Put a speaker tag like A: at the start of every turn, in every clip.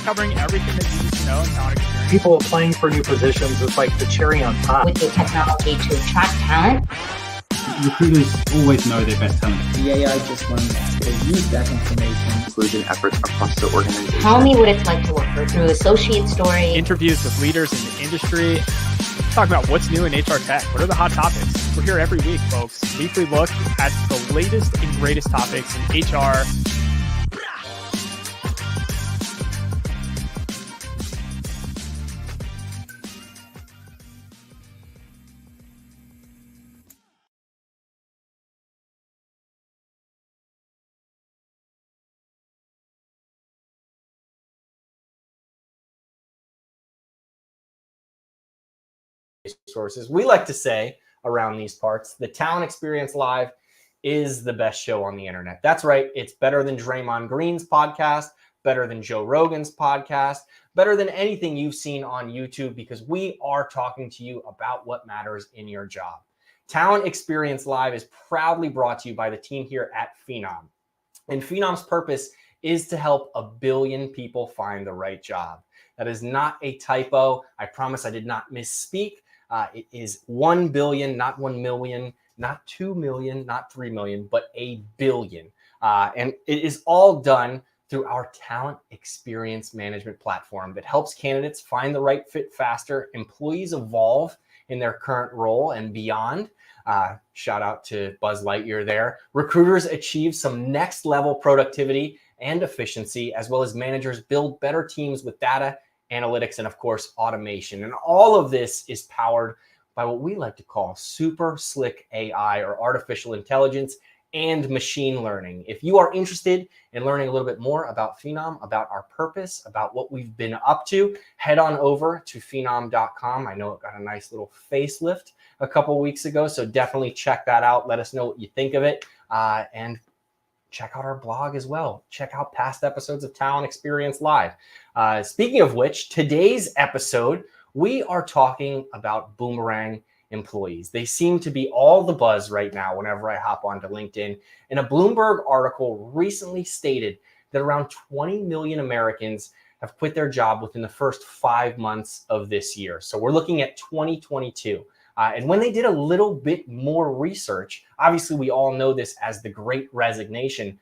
A: covering everything that you need to know in talent experience.
B: People applying for new positions is like the cherry on top.
C: With the technology to attract talent.
D: Recruiters always know their best talent.
E: The AI just learned to use that information.
F: Inclusion efforts across the organization.
C: Tell me what it's like to work through associate story.
A: Interviews with leaders in the industry. Talk about what's new in HR tech. What are the hot topics? We're here every week, folks. Weekly look at the latest and greatest topics in HR.
G: Sources. We like to say around these parts, the Talent Experience Live is the best show on the internet. That's right. It's better than Draymond Green's podcast, better than Joe Rogan's podcast, better than anything you've seen on YouTube, because we are talking to you about what matters in your job. Talent Experience Live is proudly brought to you by the team here at Phenom. And Phenom's purpose is to help 1 billion people find the right job. That is not a typo. I promise I did not misspeak. It is 1 billion, not 1 million, not 2 million, not 3 million, but 1 billion. And it is all done through our talent experience management platform that helps candidates find the right fit faster, employees evolve in their current role and beyond. Shout out to Buzz Lightyear there. Recruiters achieve some next level productivity and efficiency, as well as managers build better teams with data, analytics, and of course, automation. And all of this is powered by what we like to call super slick AI, or artificial intelligence and machine learning. If you are interested in learning a little bit more about Phenom, about our purpose, about what we've been up to, head on over to phenom.com. I know it got a nice little facelift a couple weeks ago, so definitely check that out. Let us know what you think of it. And check out our blog as well. Check out past episodes of Talent Experience Live. Speaking of which, today's episode, we are talking about Boomerang employees. They seem to be all the buzz right now whenever I hop onto LinkedIn. And a Bloomberg article recently stated that around 20 million Americans have quit their job within the first 5 months of this year. So we're looking at 2022. And when they did a little bit more research, obviously we all know this as the Great Resignation.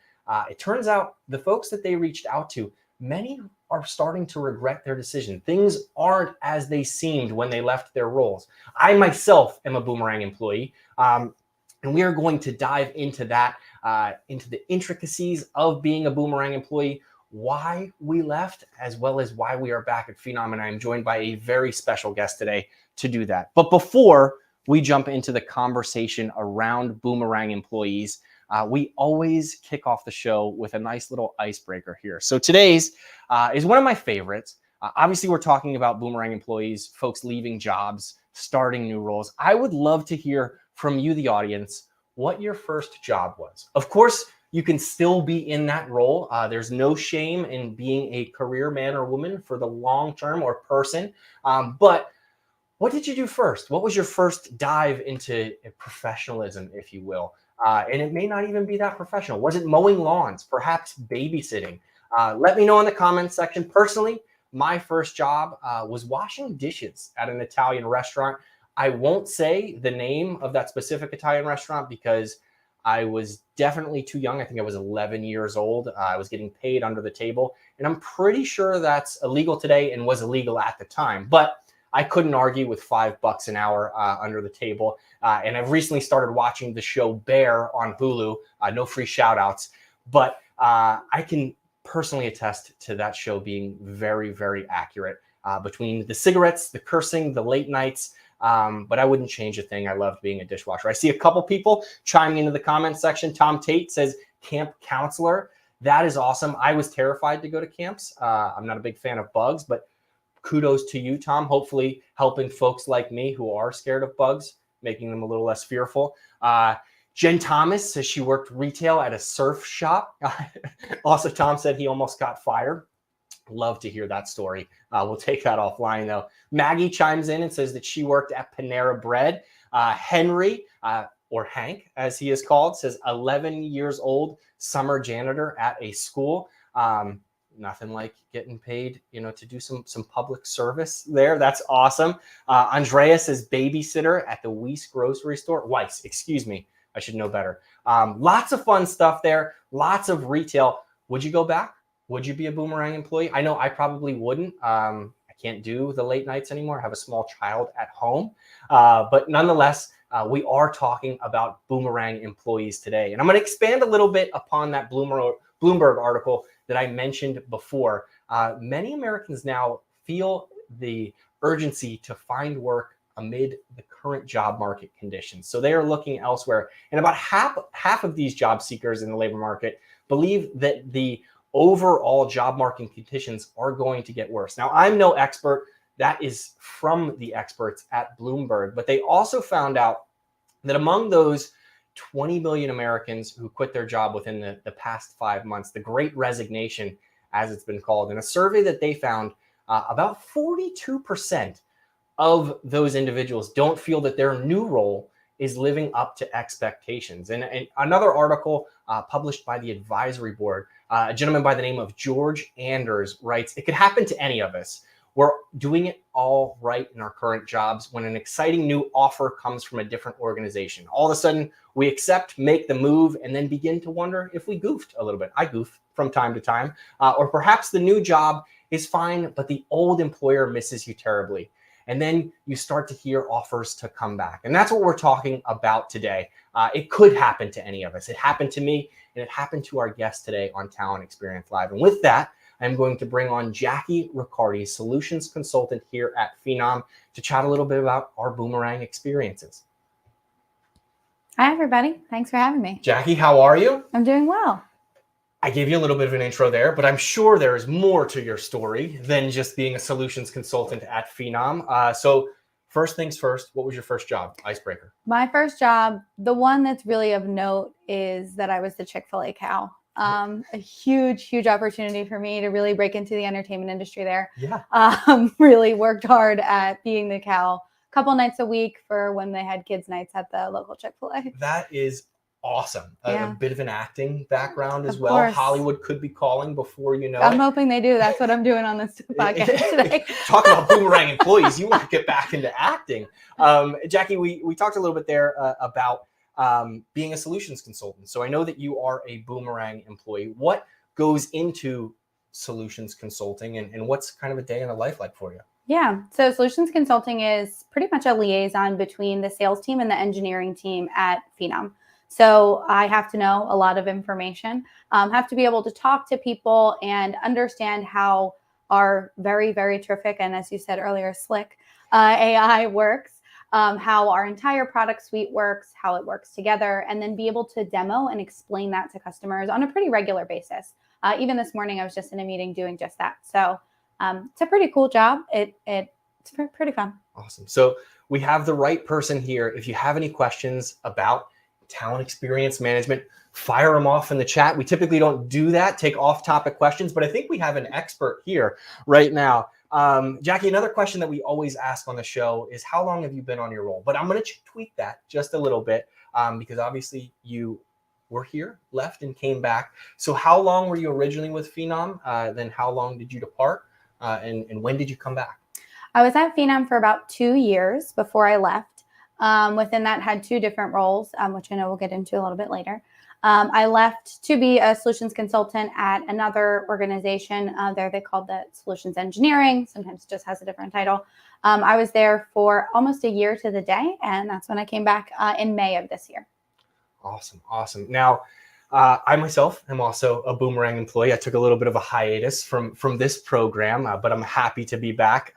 G: It turns out the folks that they reached out to, many are starting to regret their decision. Things aren't as they seemed when they left their roles. I myself am a Boomerang employee, and we are going to dive into that, into the intricacies of being a Boomerang employee, why we left, as well as why we are back at Phenom. And I'm joined by a very special guest today to do that. But before we jump into the conversation around Boomerang employees, we always kick off the show with a nice little icebreaker here. So today's is one of my favorites. Obviously, we're talking about Boomerang employees, folks leaving jobs, starting new roles. I would love to hear from you, the audience, what your first job was. Of course, you can still be in that role. There's no shame in being a career man or woman for the long term, or person. But what did you do first? What was your first dive into professionalism, if you will? And it may not even be that professional. Was it mowing lawns, perhaps babysitting? Let me know in the comments section. Personally, my first job was washing dishes at an Italian restaurant. I won't say the name of that specific Italian restaurant because I was definitely too young. I think I was 11 years old. I was getting paid under the table, and I'm pretty sure that's illegal today and was illegal at the time. But I couldn't argue with $5 an hour under the table. And I've recently started watching the show Bear on Hulu. No free shout outs, but I can personally attest to that show being very, very accurate between the cigarettes, the cursing, the late nights. But I wouldn't change a thing. I loved being a dishwasher. I see a couple people chiming into the comments section. Tom Tate says camp counselor. That is awesome. I was terrified to go to camps. I'm not a big fan of bugs, but kudos to you, Tom. Hopefully helping folks like me who are scared of bugs, making them a little less fearful. Jen Thomas says she worked retail at a surf shop. Also, Tom said he almost got fired. Love to hear that story. We'll take that offline, though. Maggie chimes in and says that she worked at Panera Bread. Henry, or Hank, as he is called, says 11 years old, summer janitor at a school. nothing like getting paid, to do some public service there. That's awesome. Andreas is babysitter at the Weiss grocery store. Weiss, excuse me. I should know better. Lots of fun stuff there. Lots of retail. Would you go back? Would you be a Boomerang employee? I know I probably wouldn't. I can't do the late nights anymore. I have a small child at home. But nonetheless, we are talking about Boomerang employees today. And I'm going to expand a little bit upon that Bloomberg article that I mentioned before. Many Americans now feel the urgency to find work amid the current job market conditions. So they are looking elsewhere. And about half of these job seekers in the labor market believe that the overall job market conditions are going to get worse. Now, I'm no expert. That is from the experts at Bloomberg. But they also found out that among those 20 million Americans who quit their job within the past 5 months, the Great Resignation, as it's been called, in a survey that they found, about 42% of those individuals don't feel that their new role is living up to expectations. And another article published by the advisory board, a gentleman by the name of George Anders writes, "It could happen to any of us. We're doing it all right in our current jobs when an exciting new offer comes from a different organization. All of a sudden, we accept, make the move, and then begin to wonder if we goofed a little bit. I goof from time to time. Or perhaps the new job is fine, but the old employer misses you terribly. And then you start to hear offers to come back." And that's what we're talking about today. It could happen to any of us. It happened to me, and it happened to our guest today on Talent Experience Live. And with that, I'm going to bring on Jackie Riccardi, solutions consultant here at Phenom, to chat a little bit about our Boomerang experiences.
H: Hi, everybody. Thanks for having me.
G: Jackie, how are you?
H: I'm doing well.
G: I gave you a little bit of an intro there, but I'm sure there is more to your story than just being a solutions consultant at Phenom. So first things first, what was your first job? Icebreaker.
H: My first job, the one that's really of note, is that I was the Chick-fil-A cow. A huge opportunity for me to really break into the entertainment industry there.
G: Yeah.
H: Really worked hard at being the cow a couple nights a week for when they had kids' nights at the local Chick-fil-A.
G: That is awesome.
H: Yeah.
G: A bit of an acting background as
H: Of
G: well.
H: course.
G: Hollywood could be calling before you know
H: I'm
G: it.
H: hoping they do. That's what I'm doing on this podcast today.
G: Talk about Boomerang employees. You want to get back into acting. Jackie, we talked a little bit there about being a solutions consultant. So I know that you are a Boomerang employee. What goes into solutions consulting, and what's kind of a day in the life like for you?
H: Yeah. So solutions consulting is pretty much a liaison between the sales team and the engineering team at Phenom. So I have to know a lot of information, have to be able to talk to people and understand how our very, very terrific, and as you said earlier, slick AI works, how our entire product suite works, how it works together, and then be able to demo and explain that to customers on a pretty regular basis. Even this morning, I was just in a meeting doing just that. So it's a pretty cool job. It's pretty fun.
G: Awesome. So we have the right person here. If you have any questions about talent experience management, fire them off in the chat. We typically don't do that, take off-topic questions, but I think we have an expert here right now. Jackie, another question that we always ask on the show is, how long have you been on your role? But I'm going to tweak that just a little bit because obviously you were here, left, and came back. So how long were you originally with Phenom? Then how long did you depart? And when did you come back?
H: I was at Phenom for about 2 years before I left. Within that, had 2 different roles, which I know we'll get into a little bit later. I left to be a solutions consultant at another organization. There they called that Solutions Engineering. Sometimes it just has a different title. I was there for almost a year to the day, and that's when I came back in May of this year.
G: Awesome. Now, I myself am also a Boomerang employee. I took a little bit of a hiatus from this program, but I'm happy to be back.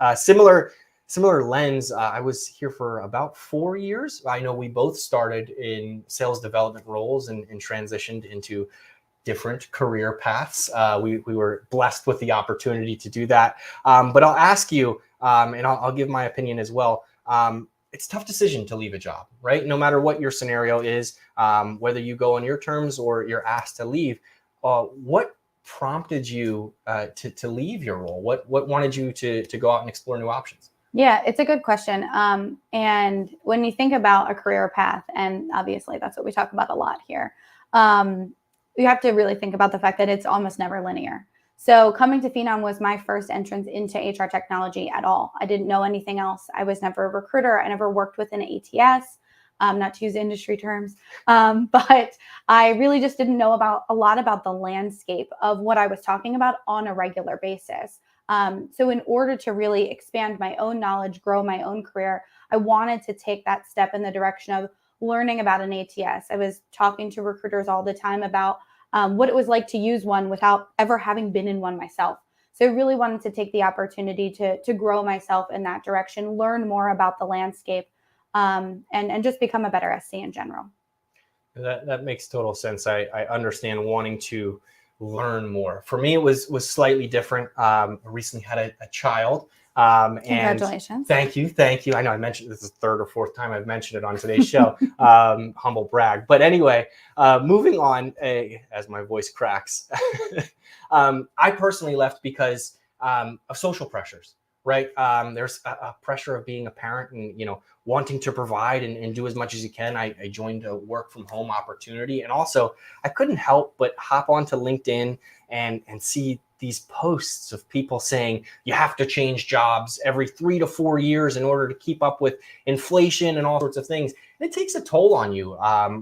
G: Similar lens, I was here for about 4 years. I know we both started in sales development roles and transitioned into different career paths. We were blessed with the opportunity to do that. But I'll ask you, and I'll give my opinion as well. It's a tough decision to leave a job, right? No matter what your scenario is, whether you go on your terms or you're asked to leave, what prompted you to leave your role? What wanted you to go out and explore new options?
H: Yeah, it's a good question. And when you think about a career path, and obviously that's what we talk about a lot here, you have to really think about the fact that it's almost never linear. So coming to Phenom was my first entrance into HR technology at all. I didn't know anything else. I was never a recruiter. I never worked with an ATS, not to use industry terms, but I really just didn't know about a lot about the landscape of what I was talking about on a regular basis. So in order to really expand my own knowledge, grow my own career, I wanted to take that step in the direction of learning about an ATS. I was talking to recruiters all the time about what it was like to use one without ever having been in one myself. So I really wanted to take the opportunity to grow myself in that direction, learn more about the landscape, and just become a better SC in general.
G: That makes total sense. I understand wanting to learn more. For me, it was slightly different. I recently had a child.
H: Congratulations.
G: Thank you. I know I mentioned this is the third or fourth time I've mentioned it on today's show. Humble brag. But anyway, moving on, as my voice cracks, I personally left because of social pressures, right? There's a pressure of being a parent and, wanting to provide and do as much as you can. I joined a work from home opportunity. And also I couldn't help but hop onto LinkedIn and see these posts of people saying you have to change jobs every 3 to 4 years in order to keep up with inflation and all sorts of things. And it takes a toll on you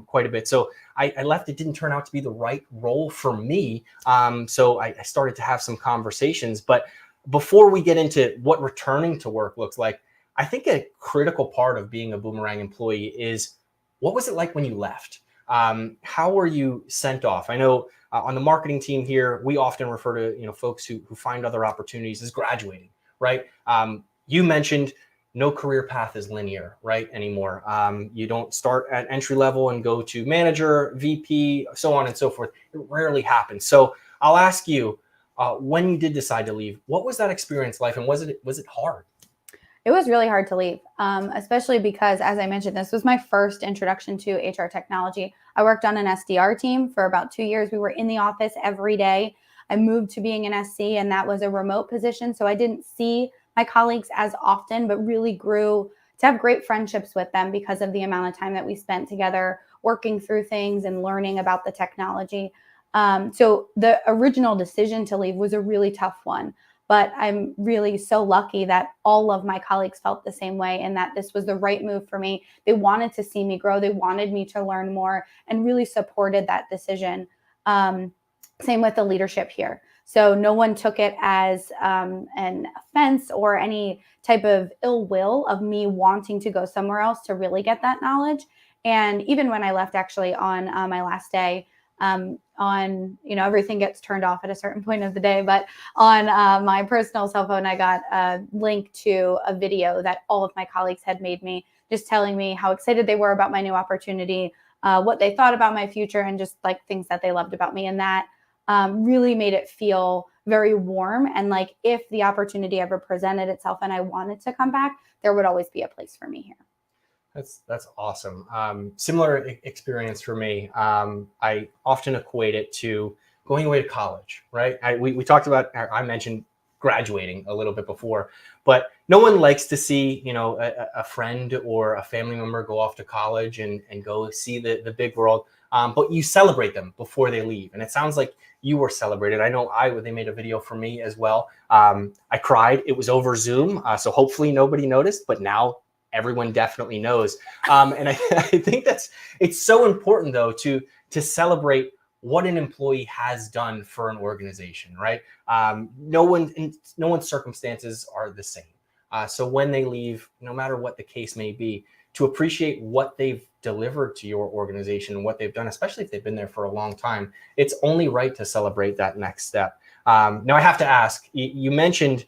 G: quite a bit. So I left. It didn't turn out to be the right role for me. So I started to have some conversations. But before we get into what returning to work looks like, I think a critical part of being a Boomerang employee is, what was it like when you left? How were you sent off? I know on the marketing team here, we often refer to folks who find other opportunities as graduating, right? You mentioned no career path is linear, right, anymore. You don't start at entry level and go to manager, VP, so on and so forth. It rarely happens. So I'll ask you, when you did decide to leave, what was that experience like, and was it hard?
H: It was really hard to leave, especially because, as I mentioned, this was my first introduction to HR technology. I worked on an SDR team for about 2 years. We were in the office every day. I moved to being an SC, and that was a remote position. So I didn't see my colleagues as often, but really grew to have great friendships with them because of the amount of time that we spent together working through things and learning about the technology. So the original decision to leave was a really tough one. But I'm really so lucky that all of my colleagues felt the same way and that this was the right move for me. They wanted to see me grow. They wanted me to learn more and really supported that decision. Same with the leadership here. So no one took it as an offense or any type of ill will of me wanting to go somewhere else to really get that knowledge. And even when I left, actually, on my last day, everything gets turned off at a certain point of the day, but on my personal cell phone, I got a link to a video that all of my colleagues had made me, just telling me how excited they were about my new opportunity, what they thought about my future, and just like things that they loved about me. And that really made it feel very warm. And like, if the opportunity ever presented itself and I wanted to come back, there would always be a place for me here.
G: That's awesome. Similar experience for me. I often equate it to going away to college, right? We talked about, I mentioned graduating a little bit before, but no one likes to see, a friend or a family member go off to college and go see the big world. But you celebrate them before they leave. And it sounds like you were celebrated. I know they made a video for me as well. I cried. It was over Zoom. So hopefully nobody noticed, but now everyone definitely knows. And I think it's so important, though, to celebrate what an employee has done for an organization, right? No one's circumstances are the same. So when they leave, no matter what the case may be, to appreciate what they've delivered to your organization and what they've done, especially if they've been there for a long time, it's only right to celebrate that next step. Now, I have to ask, you mentioned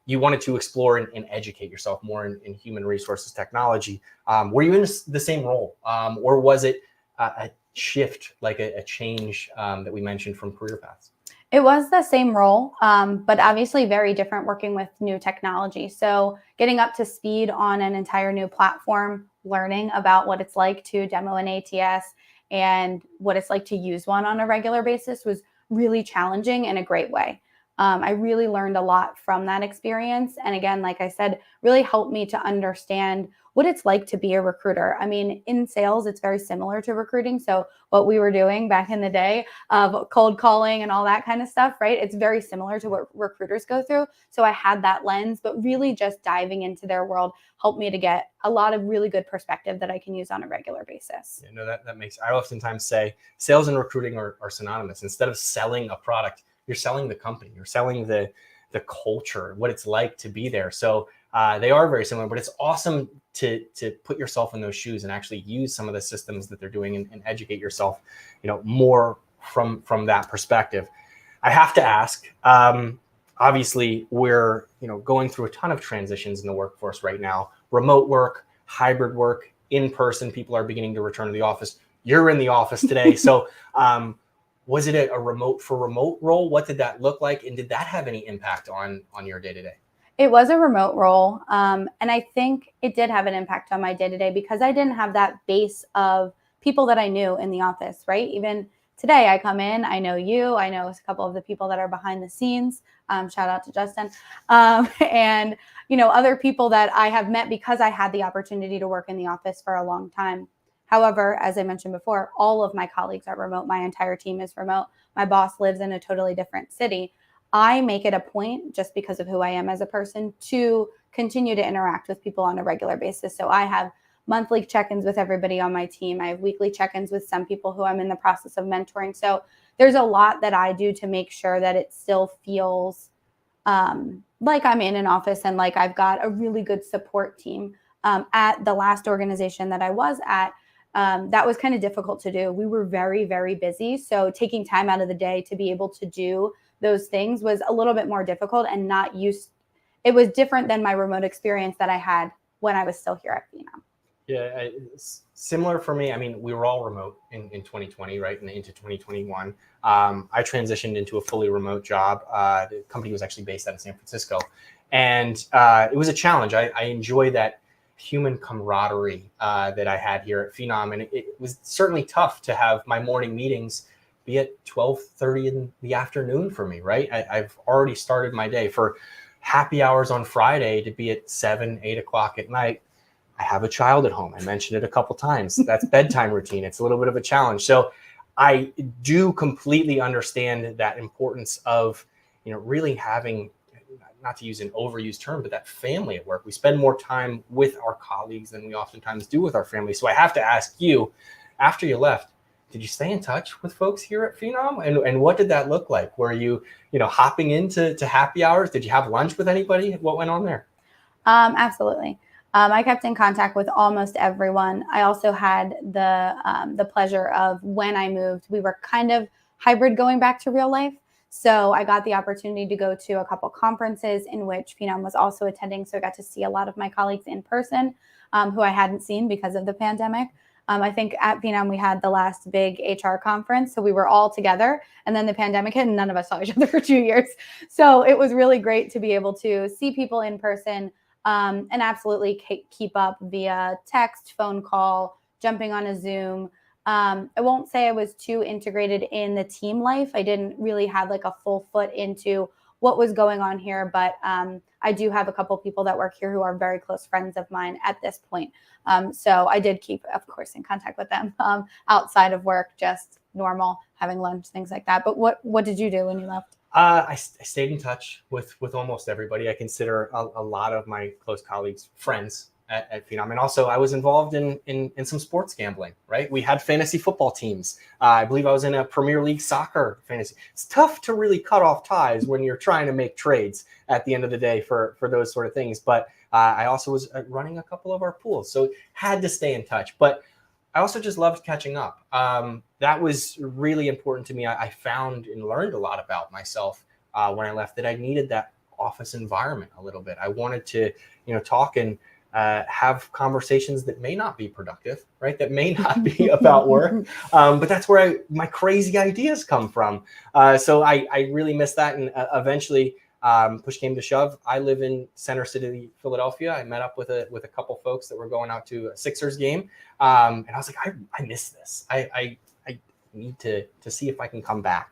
G: you wanted to explore and educate yourself more in human resources technology. Were you in the same role, or was it a shift, like a change that we mentioned from career paths?
H: It was the same role, but obviously very different, working with new technology. So getting up to speed on an entire new platform, learning about what it's like to demo an ATS and what it's like to use one on a regular basis was really challenging in a great way. I really learned a lot from that experience. And again, like I said, really helped me to understand what it's like to be a recruiter. I mean, in sales, it's very similar to recruiting. So what we were doing back in the day of cold calling and all that kind of stuff, right? It's very similar to what recruiters go through. So I had that lens, but really just diving into their world helped me to get a lot of really good perspective that I can use on a regular basis.
G: Yeah, no, that makes, I oftentimes say sales and recruiting are synonymous. Instead of selling a product, you're selling the company, you're selling the culture, what it's like to be there. So they are very similar, but it's awesome to put yourself in those shoes and actually use some of the systems that they're doing and educate yourself, more from that perspective. I have to ask, obviously we're, going through a ton of transitions in the workforce right now, remote work, hybrid work, in person, people are beginning to return to the office. You're in the office today. So was it a remote role? What did that look like? And did that have any impact on your day-to-day?
H: It was a remote role. And I think it did have an impact on my day-to-day because I didn't have that base of people that I knew in the office, right? Even today I come in, I know you, I know a couple of the people that are behind the scenes. Shout out to Justin. And, other people that I have met because I had the opportunity to work in the office for a long time. However, as I mentioned before, all of my colleagues are remote. My entire team is remote. My boss lives in a totally different city. I make it a point, just because of who I am as a person, to continue to interact with people on a regular basis. So I have monthly check-ins with everybody on my team. I have weekly check-ins with some people who I'm in the process of mentoring. So there's a lot that I do to make sure that it still feels like I'm in an office and like I've got a really good support team. At the last organization that I was at, that was kind of difficult to do. We were very, very busy. So taking time out of the day to be able to do those things was a little bit more difficult and not used. It was different than my remote experience that I had when I was still here at Phenom.
G: Yeah, it's similar for me. I mean, we were all remote in 2020, right? And into 2021. I transitioned into a fully remote job. The company was actually based out of San Francisco. And it was a challenge. I enjoy that human camaraderie that I had here at Phenom. And it was certainly tough to have my morning meetings be at 12:30 in the afternoon for me, right? I've already started my day. For happy hours on Friday to be at 7, 8 o'clock at night. I have a child at home. I mentioned it a couple times. That's bedtime routine. It's a little bit of a challenge. So I do completely understand that importance of, really having, not to use an overused term, but that family at work. We spend more time with our colleagues than we oftentimes do with our family. So I have to ask you, after you left, did you stay in touch with folks here at Phenom? And what did that look like? Were you, hopping into happy hours? Did you have lunch with anybody? What went on there?
H: Absolutely. I kept in contact with almost everyone. I also had the pleasure of, when I moved, we were kind of hybrid going back to real life. So I got the opportunity to go to a couple conferences in which Phenom was also attending. So I got to see a lot of my colleagues in person who I hadn't seen because of the pandemic. I think at Phenom we had the last big HR conference. So we were all together, and then the pandemic hit and none of us saw each other for 2 years. So it was really great to be able to see people in person and absolutely keep up via text, phone call, jumping on a Zoom. I won't say I was too integrated in the team life. I didn't really have like a full foot into what was going on here, but I do have a couple people that work here who are very close friends of mine at this point. So I did keep, of course, in contact with them outside of work, just normal, having lunch, things like that. But what did you do when you left?
G: I stayed in touch with almost everybody. I consider a lot of my close colleagues friends at Phenom. And also I was involved in some sports gambling, right? We had fantasy football teams. I believe I was in a Premier League soccer fantasy. It's tough to really cut off ties when you're trying to make trades at the end of the day for those sort of things. But I also was running a couple of our pools, so had to stay in touch. But I also just loved catching up. That was really important to me. I found and learned a lot about myself when I left, that I needed that office environment a little bit. I wanted to, talk and have conversations that may not be productive, right? That may not be about work, but that's where my crazy ideas come from. So I really miss that. And eventually, push came to shove. I live in Center City, Philadelphia. I met up with a couple folks that were going out to a Sixers game. And I was like, I miss this. I need to see if I can come back.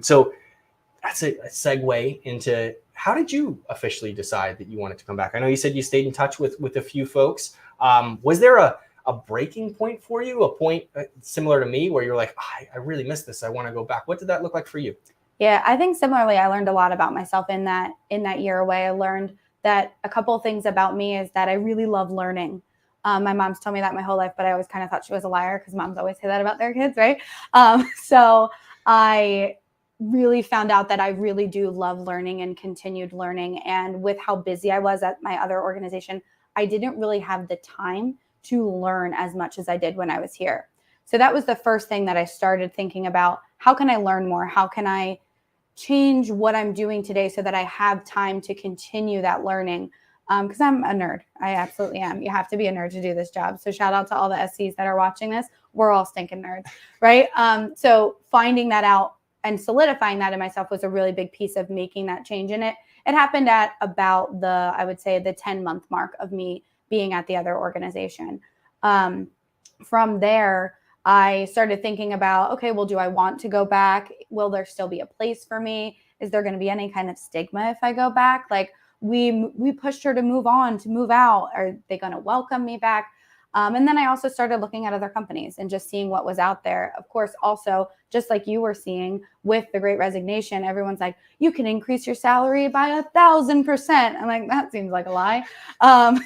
G: So that's a segue into how did you officially decide that you wanted to come back? I know you said you stayed in touch with a few folks. Was there a breaking point for you, a point similar to me where you're like, I really miss this. I want to go back. What did that look like for you?
H: Yeah, I think similarly, I learned a lot about myself in that year away. I learned that a couple of things about me is that I really love learning. My mom's told me that my whole life, but I always kind of thought she was a liar because moms always say that about their kids, right? So I really found out that I really do love learning and continued learning. And with how busy I was at my other organization, I didn't really have the time to learn as much as I did when I was here. So that was the first thing that I started thinking about. How can I learn more? How can I change what I'm doing today so that I have time to continue that learning? Because I'm a nerd. I absolutely am. You have to be a nerd to do this job. So shout out to all the SCs that are watching this. We're all stinking nerds, right? So finding that out and solidifying that in myself was a really big piece of making that change in it. It happened at about I would say the 10-month mark of me being at the other organization. From there, I started thinking about, okay, well, do I want to go back? Will there still be a place for me? Is there going to be any kind of stigma if I go back? Like we pushed her to move on, to move out. Are they going to welcome me back? And then I also started looking at other companies and just seeing what was out there. Of course, also, just like you were seeing with the Great Resignation, everyone's like, you can increase your salary by 1,000%. I'm like, that seems like a lie.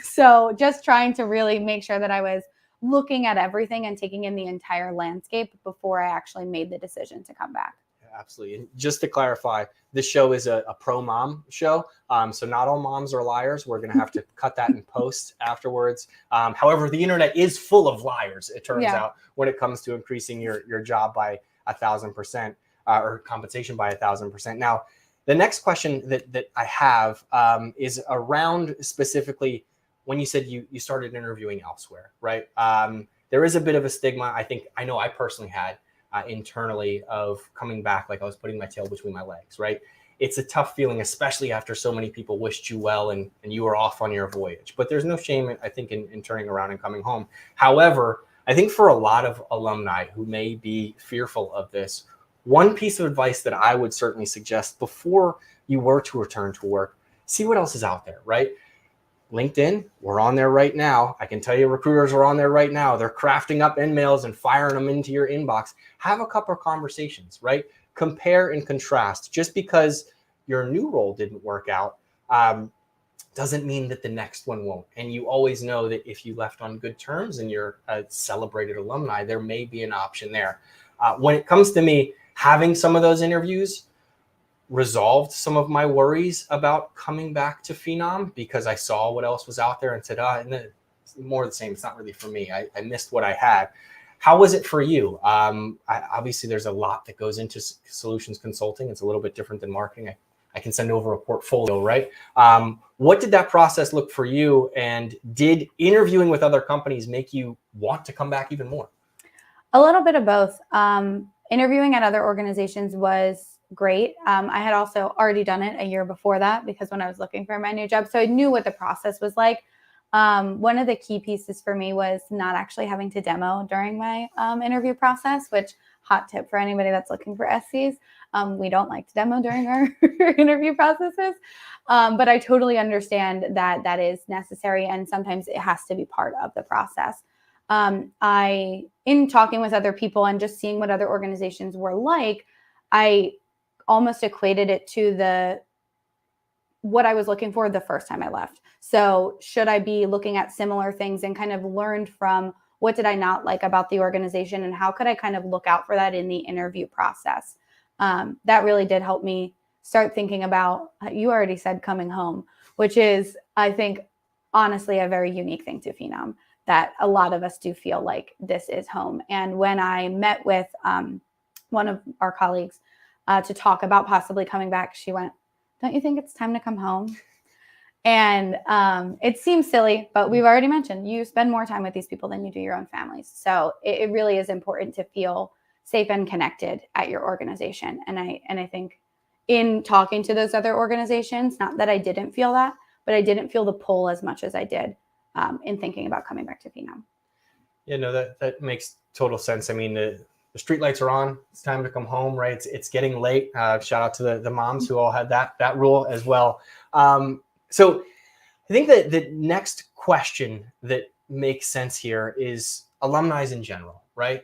H: So just trying to really make sure that I was looking at everything and taking in the entire landscape before I actually made the decision to come back.
G: Absolutely. And just to clarify, this show is a pro-mom show. So not all moms are liars. We're going to have to cut that in post afterwards. However, the internet is full of liars, it turns out, when it comes to increasing your job by 1,000% or compensation by 1,000%. Now, the next question that I have is around specifically when you said you started interviewing elsewhere, right? There is a bit of a stigma. I know I personally had internally of coming back like I was putting my tail between my legs, right? It's a tough feeling, especially after so many people wished you well and you were off on your voyage. But there's no shame, I think, in turning around and coming home. However, I think for a lot of alumni who may be fearful of this, one piece of advice that I would certainly suggest before you were to return to work, see what else is out there, right? LinkedIn, we're on there right now. I can tell you recruiters are on there right now. They're crafting up emails and firing them into your inbox. Have a couple of conversations, right? Compare and contrast. Just because your new role didn't work out doesn't mean that the next one won't. And you always know that if you left on good terms and you're a celebrated alumni, there may be an option there. When it comes to me, having some of those interviews resolved some of my worries about coming back to Phenom because I saw what else was out there and said, it's more the same. It's not really for me. I missed what I had. How was it for you? Obviously, there's a lot that goes into solutions consulting. It's a little bit different than marketing. I can send over a portfolio, right? What did that process look for you? And did interviewing with other companies make you want to come back even more?
H: A little bit of both. Interviewing at other organizations was great. I had also already done it a year before that because when I was looking for my new job, so I knew what the process was like. One of the key pieces for me was not actually having to demo during my interview process, which hot tip for anybody that's looking for SCs. We don't like to demo during our interview processes, but I totally understand that that is necessary and sometimes it has to be part of the process. In talking with other people and just seeing what other organizations were like, I almost equated it to what I was looking for the first time I left. So should I be looking at similar things and kind of learned from what did I not like about the organization and how could I kind of look out for that in the interview process? That really did help me start thinking about, you already said coming home, which is, I think, honestly, a very unique thing to Phenom, that a lot of us do feel like this is home. And when I met with one of our colleagues to talk about possibly coming back, she went, don't you think it's time to come home? And it seems silly, but we've already mentioned you spend more time with these people than you do your own families. So it really is important to feel safe and connected at your organization. And I think in talking to those other organizations, not that I didn't feel that, but I didn't feel the pull as much as I did in thinking about coming back to Phenom.
G: Yeah, no, that makes total sense. I mean, the street lights are on. It's time to come home, right? It's getting late. Shout out to the moms who all had that rule as well. So I think that the next question that makes sense here is alumni in general, right?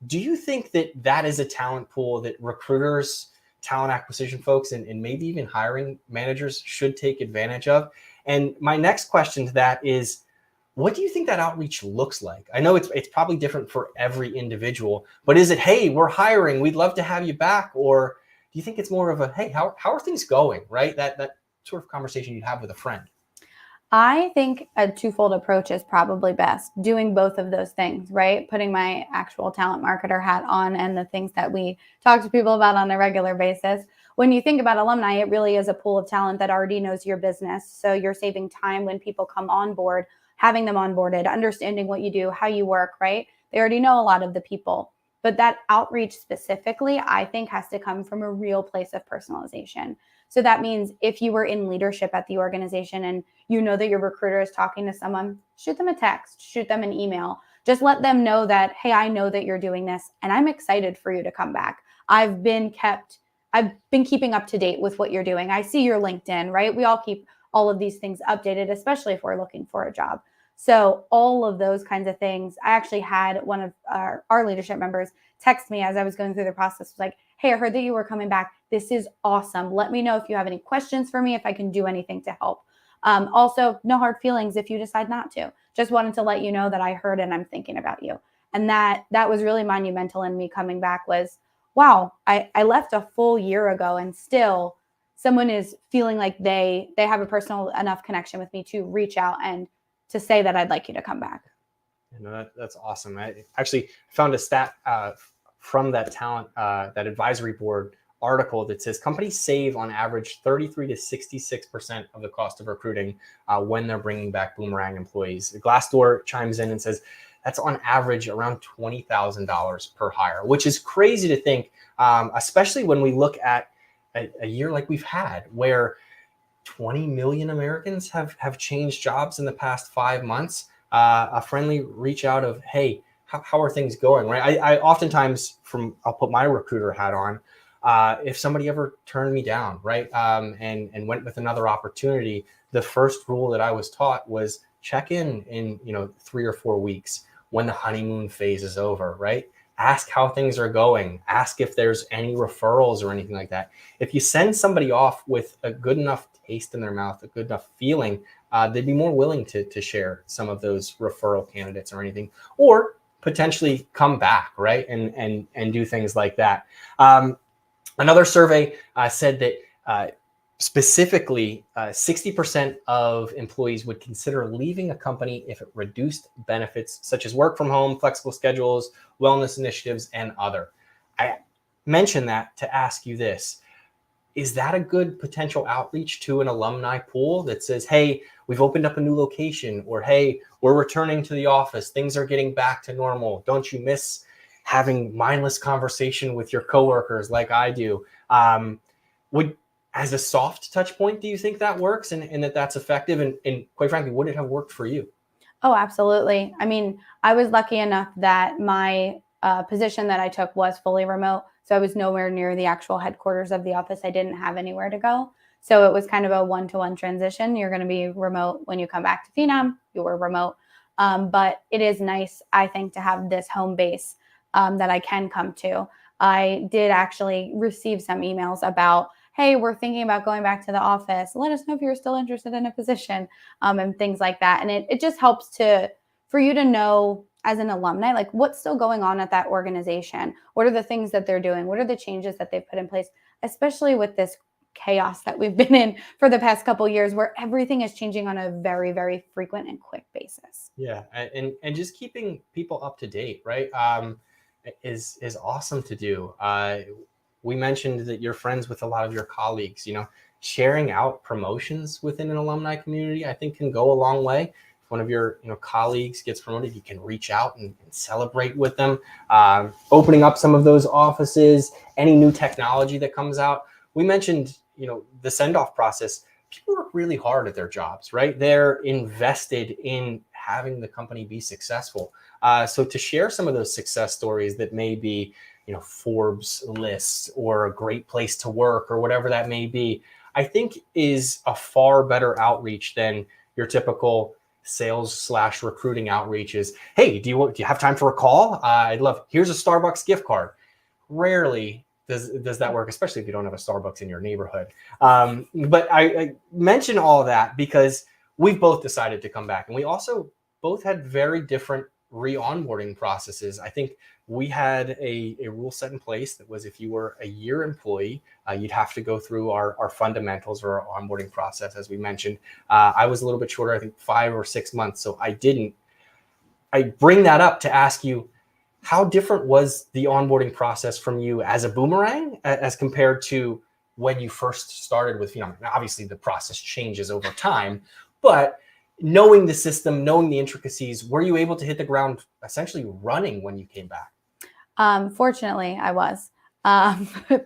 G: Do you think that is a talent pool that recruiters, talent acquisition folks, and maybe even hiring managers should take advantage of? And my next question to that is, what do you think that outreach looks like? I know it's probably different for every individual, but is it, hey, we're hiring, we'd love to have you back? Or do you think it's more of a, hey, how are things going, right? That sort of conversation you'd have with a friend.
H: I think a twofold approach is probably best. Doing both of those things, right? Putting my actual talent marketer hat on and the things that we talk to people about on a regular basis. When you think about alumni, it really is a pool of talent that already knows your business. So you're saving time when people come on board, having them onboarded, understanding what you do, how you work, right? They already know a lot of the people. But that outreach specifically, I think, has to come from a real place of personalization. So that means if you were in leadership at the organization and you know that your recruiter is talking to someone, shoot them a text, shoot them an email. Just let them know that, hey, I know that you're doing this and I'm excited for you to come back. I've been keeping up to date with what you're doing. I see your LinkedIn, right? We all keep all of these things updated, especially if we're looking for a job. So all of those kinds of things. I actually had one of our leadership members text me as I was going through the process, was like, hey, I heard that you were coming back. This is awesome. Let me know if you have any questions for me, if I can do anything to help. Also, no hard feelings if you decide not to. Just wanted to let you know that I heard and I'm thinking about you. And that was really monumental in me coming back was, wow, I left a full year ago and still someone is feeling like they have a personal enough connection with me to reach out and to say that I'd like you to come back.
G: You know, that's awesome. I actually found a stat from that talent, that advisory board article that says companies save on average 33 to 66% of the cost of recruiting when they're bringing back Boomerang employees. Glassdoor chimes in and says that's on average around $20,000 per hire, which is crazy to think, especially when we look at a year like we've had where 20 million Americans have changed jobs in the past 5 months. A friendly reach out of, hey, how are things going, right? I oftentimes, I'll put my recruiter hat on, if somebody ever turned me down, right, and went with another opportunity, the first rule that I was taught was check in 3 or 4 weeks when the honeymoon phase is over, right? Ask how things are going. Ask if there's any referrals or anything like that. If you send somebody off with a good enough taste in their mouth, a good enough feeling, they'd be more willing to share some of those referral candidates or anything, or potentially come back, right, and do things like that. Another survey said that specifically 60% of employees would consider leaving a company if it reduced benefits such as work from home, flexible schedules, wellness initiatives, and other. I mention that to ask you this. Is that a good potential outreach to an alumni pool that says, hey, we've opened up a new location, or hey, we're returning to the office, things are getting back to normal, don't you miss having mindless conversation with your coworkers like I do? As a soft touch point, do you think that works and that's effective? And quite frankly, would it have worked for you?
H: Oh, absolutely. I mean, I was lucky enough that my position that I took was fully remote. So I was nowhere near the actual headquarters of the office. I didn't have anywhere to go. So it was kind of a one-to-one transition. You're going to be remote when you come back to Phenom. You were remote. But it is nice, I think, to have this home base that I can come to. I did actually receive some emails about, hey, we're thinking about going back to the office. Let us know if you're still interested in a position, and things like that. And it just helps for you to know as an alumni, like what's still going on at that organization. What are the things that they're doing? What are the changes that they've put in place, especially with this chaos that we've been in for the past couple of years where everything is changing on a very, very frequent and quick basis.
G: Yeah. And just keeping people up to date, right, is awesome to do. We mentioned that you're friends with a lot of your colleagues. Sharing out promotions within an alumni community, I think, can go a long way. If one of your colleagues gets promoted, you can reach out and celebrate with them. Opening up some of those offices, any new technology that comes out. We mentioned, the send-off process. People work really hard at their jobs, right? They're invested in having the company be successful. So to share some of those success stories that may be, Forbes lists or a great place to work or whatever that may be, I think is a far better outreach than your typical sales/recruiting outreach is, hey, do you have time for a call? Here's a Starbucks gift card. Rarely does that work, especially if you don't have a Starbucks in your neighborhood. But I mention all that because we've both decided to come back, and we also both had very different re-onboarding processes. I think we had a rule set in place that was if you were a year employee, you'd have to go through our fundamentals or our onboarding process, as we mentioned. I was a little bit shorter, I think 5 or 6 months, so I didn't. I bring that up to ask you, how different was the onboarding process from you as a Boomerang as compared to when you first started with Phenom? Now, obviously, the process changes over time, but knowing the system, knowing the intricacies, were you able to hit the ground essentially running when you came back?
H: Fortunately, I was. Not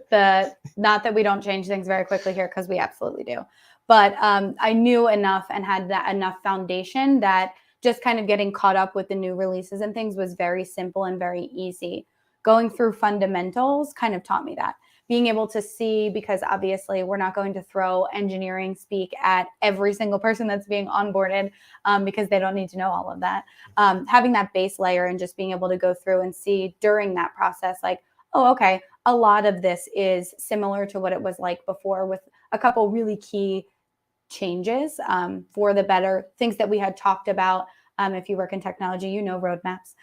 H: that we don't change things very quickly here, because we absolutely do. But I knew enough and had enough foundation that just kind of getting caught up with the new releases and things was very simple and very easy. Going through fundamentals kind of taught me that. Being able to see, because obviously we're not going to throw engineering speak at every single person that's being onboarded because they don't need to know all of that. Having that base layer and just being able to go through and see during that process, like, oh, okay, a lot of this is similar to what it was like before, with a couple really key changes for the better, things that we had talked about. If you work in technology, roadmaps.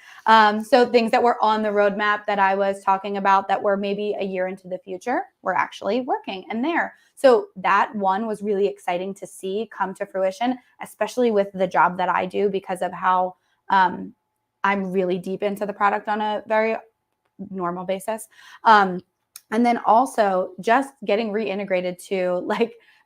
H: So things that were on the roadmap that I was talking about that were maybe a year into the future were actually working and there. So that one was really exciting to see come to fruition, especially with the job that I do, because of how I'm really deep into the product on a very normal basis. And then also just getting reintegrated to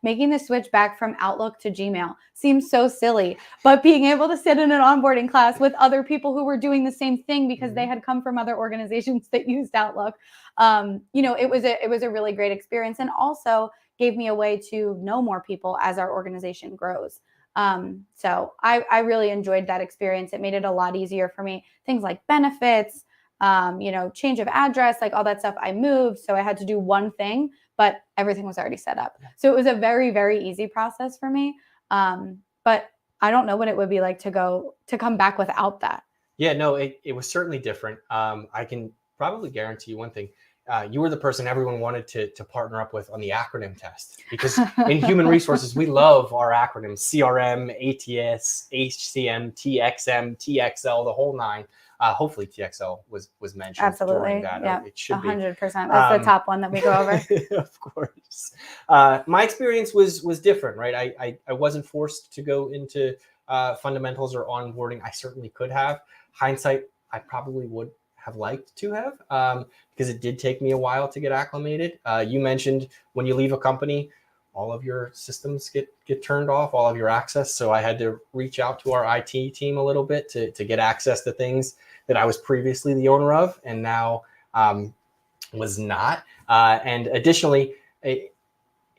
H: making the switch back from Outlook to Gmail seems so silly, but being able to sit in an onboarding class with other people who were doing the same thing because they had come from other organizations that used Outlook, it was a really great experience, and also gave me a way to know more people as our organization grows. So I really enjoyed that experience. It made it a lot easier for me. Things like benefits, change of address, like all that stuff. I moved, so I had to do one thing, but everything was already set up. So it was a very, very easy process for me. But I don't know what it would be like to come back without that.
G: Yeah, no, it was certainly different. I can probably guarantee you one thing. You were the person everyone wanted to partner up with on the acronym test, because in human resources, we love our acronyms: CRM, ATS, HCM, TXM, TXL, the whole nine. Hopefully TXL was mentioned.
H: Absolutely.
G: During that.
H: Yeah,
G: It should be
H: 100%. That's the top one that we go over.
G: Of course. My experience was different, right? I wasn't forced to go into fundamentals or onboarding. I certainly could have. Hindsight, I probably would have liked to have, because it did take me a while to get acclimated. You mentioned when you leave a company, all of your systems get turned off, all of your access. So I had to reach out to our IT team a little bit to get access to things that I was previously the owner of and now was not. And additionally, it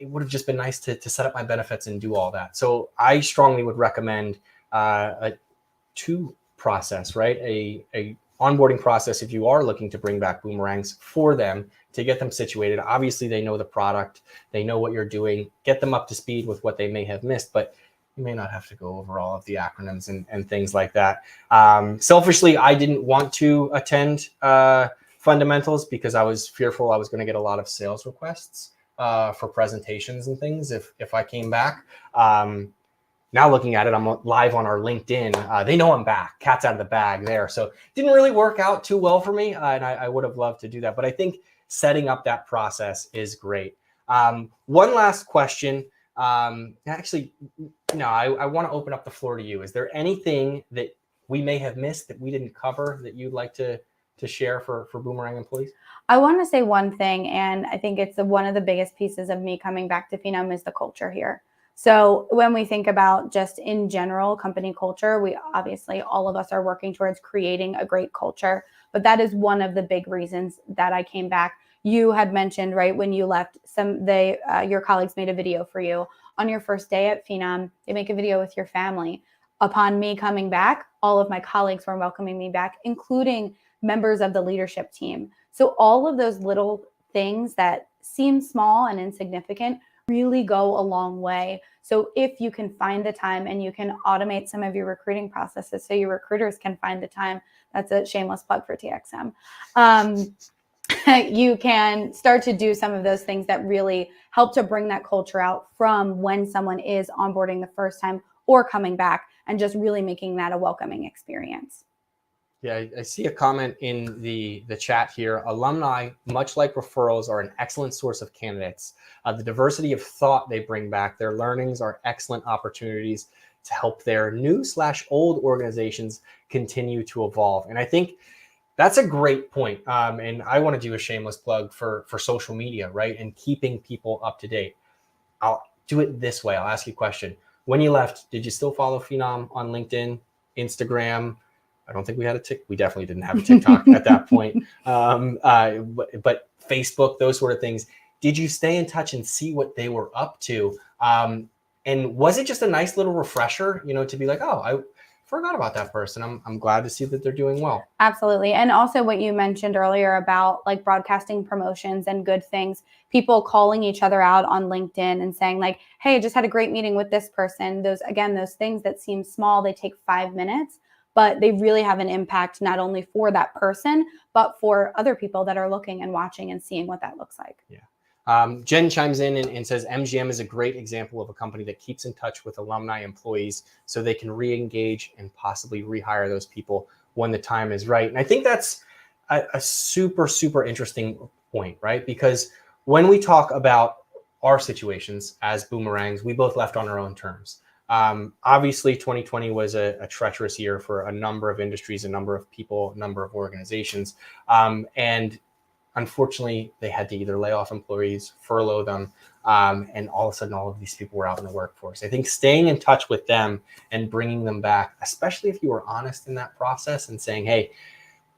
G: would have just been nice to set up my benefits and do all that. So I strongly would recommend a two process, right? A onboarding process if you are looking to bring back Boomerangs, for them to get them situated. Obviously, they know the product, they know what you're doing, get them up to speed with what they may have missed, but you may not have to go over all of the acronyms and things like that. Selfishly, I didn't want to attend fundamentals because I was fearful I was going to get a lot of sales requests for presentations and things if I came back. Now looking at it, I'm live on our LinkedIn. They know I'm back. Cat's out of the bag there. So it didn't really work out too well for me, and I would have loved to do that. But I think setting up that process is great. One last question. Actually, no, I want to open up the floor to you. Is there anything that we may have missed that we didn't cover that you'd like to share for Boomerang employees?
H: I want to say one thing, and I think it's one of the biggest pieces of me coming back to Phenom is the culture here. So when we think about just in general company culture, we obviously, all of us are working towards creating a great culture, but that is one of the big reasons that I came back. You had mentioned, right, when you left, your colleagues made a video for you on your first day at Phenom. They make a video with your family. upon me coming back, all of my colleagues were welcoming me back, including members of the leadership team. So all of those little things that seem small and insignificant really go a long way. So if you can find the time and you can automate some of your recruiting processes so your recruiters can find the time, that's a shameless plug for TXM. You can start to do some of those things that really help to bring that culture out from when someone is onboarding the first time or coming back, and just really making that a welcoming experience.
G: Yeah, I see a comment in the chat here. Alumni, much like referrals, are an excellent source of candidates. The diversity of thought they bring back, their learnings are excellent opportunities to help their new/old organizations continue to evolve. And I think that's a great point. And I want to do a shameless plug for social media, right? And keeping people up to date. I'll do it this way. I'll ask you a question. When you left, did you still follow Phenom on LinkedIn, Instagram? I don't think we had we definitely didn't have a TikTok at that point. But Facebook, those sort of things. Did you stay in touch and see what they were up to? And was it just a nice little refresher, to be like, oh, I forgot about that person. I'm glad to see that they're doing well.
H: Absolutely. And also what you mentioned earlier about like broadcasting promotions and good things, people calling each other out on LinkedIn and saying like, hey, I just had a great meeting with this person. Those things that seem small, they take 5 minutes, but they really have an impact not only for that person, but for other people that are looking and watching and seeing what that looks like.
G: Yeah. Jen chimes in and says MGM is a great example of a company that keeps in touch with alumni employees so they can re-engage and possibly rehire those people when the time is right. And I think that's a super, super interesting point, right? Because when we talk about our situations as Boomerangs, we both left on our own terms. Obviously, 2020 was a treacherous year for a number of industries, a number of people, a number of organizations. And unfortunately, they had to either lay off employees, furlough them, and all of a sudden, all of these people were out in the workforce. I think staying in touch with them and bringing them back, especially if you were honest in that process and saying, hey,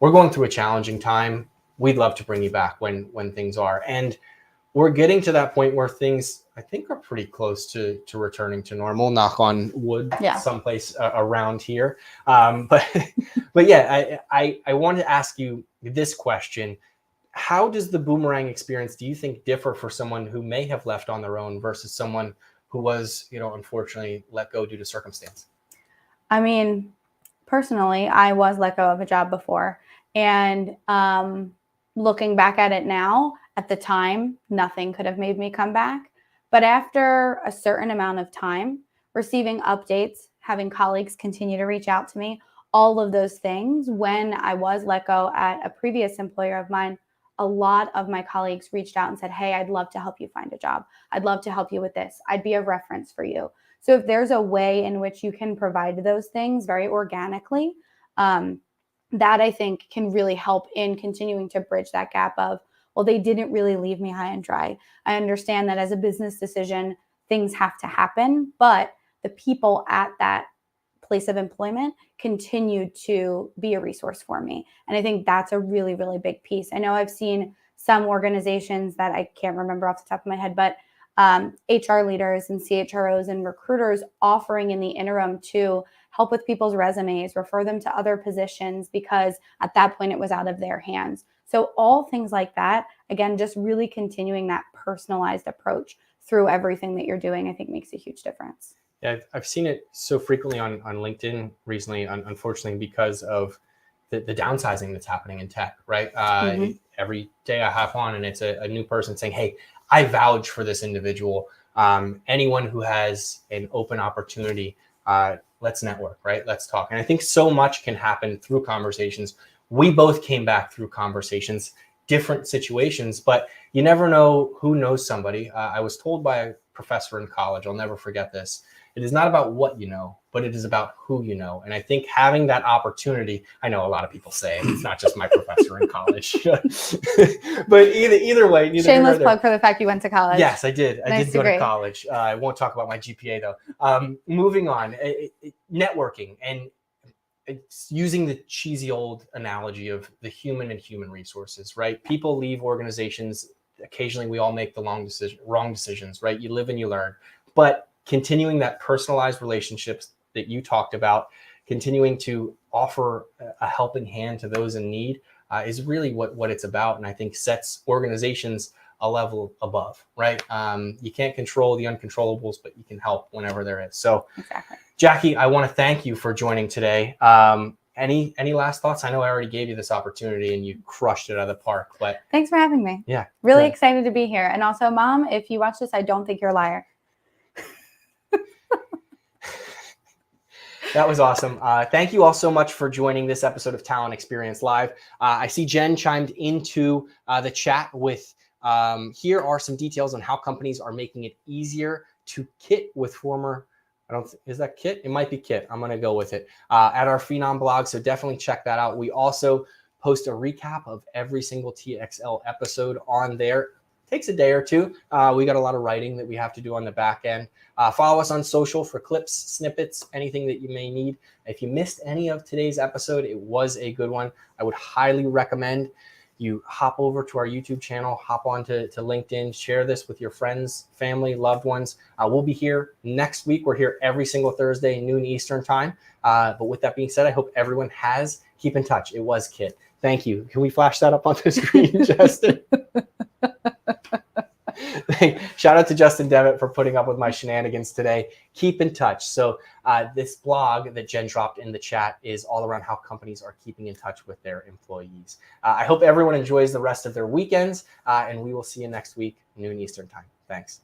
G: we're going through a challenging time. We'd love to bring you back when things are. And we're getting to that point where things, I think, are pretty close to returning to normal, knock on wood, someplace around here. But yeah, I wanted to ask you this question. How does the Boomerang experience, do you think, differ for someone who may have left on their own versus someone who was, unfortunately let go due to circumstance?
H: I mean, personally, I was let go of a job before. And looking back at it now, at the time, nothing could have made me come back. But after a certain amount of time, receiving updates, having colleagues continue to reach out to me, all of those things, when I was let go at a previous employer of mine, a lot of my colleagues reached out and said, hey, I'd love to help you find a job. I'd love to help you with this. I'd be a reference for you. So if there's a way in which you can provide those things very organically, that I think can really help in continuing to bridge that gap of, well, they didn't really leave me high and dry. I understand that as a business decision, things have to happen, but the people at that place of employment continued to be a resource for me. And I think that's a really, really big piece. I know I've seen some organizations that I can't remember off the top of my head, but HR leaders and CHROs and recruiters offering in the interim to help with people's resumes, refer them to other positions, because at that point it was out of their hands. So all things like that, again, just really continuing that personalized approach through everything that you're doing, I think makes a huge difference.
G: Yeah, I've seen it so frequently on LinkedIn recently, unfortunately, because of the downsizing that's happening in tech, right? Every day I hop on and it's a new person saying, hey, I vouch for this individual. Anyone who has an open opportunity, let's network, right? Let's talk. And I think so much can happen through conversations. We both came back through conversations, different situations, but you never know who knows somebody. I was told by a professor in college, I'll never forget this. It is not about what you know, but it is about who you know. And I think having that opportunity, I know a lot of people say it's not just my professor in college, but either way.
H: Shameless plug for the fact you went to college.
G: Yes, I did. I did go to college. I won't talk about my GPA though. Moving on, networking and it's using the cheesy old analogy of the human and human resources, right? People leave organizations. Occasionally we all make the wrong decisions, right? You live and you learn, but continuing that personalized relationships that you talked about, continuing to offer a helping hand to those in need is really what it's about. And I think sets organizations a level above, right? You can't control the uncontrollables, but you can help whenever there is. So
H: Exactly.
G: Jackie, I want to thank you for joining today. Any last thoughts? I know I already gave you this opportunity and you crushed it out of the park, but
H: Thanks for having me.
G: yeah,
H: Really
G: good.
H: excited to be here. And also, Mom, if you watch this, I don't think you're a liar.
G: That was awesome. Thank you all so much for joining this episode of Talent Experience Live. I see Jen chimed into the chat with, here are some details on how companies are making it easier to kit with former, is that Kit? It might be Kit. I'm going to go with it at our Phenom blog. So definitely check that out. We also post a recap of every single TXL episode on there. Takes a day or two. We got a lot of writing that we have to do on the back end. Follow us on social for clips, snippets, anything that you may need. If you missed any of today's episode, it was a good one. I would highly recommend you hop over to our YouTube channel, hop on to LinkedIn, share this with your friends, family, loved ones. We'll be here next week. We're here every single Thursday, noon Eastern time. But with that being said, I hope everyone keep in touch. It was Kit. Thank you. Can we flash that up on the screen, Justin? Shout out to Justin Devitt for putting up with my shenanigans today. Keep in touch. So this blog that Jen dropped in the chat is all around how companies are keeping in touch with their employees. I hope everyone enjoys the rest of their weekends, and we will see you next week, noon Eastern time. Thanks.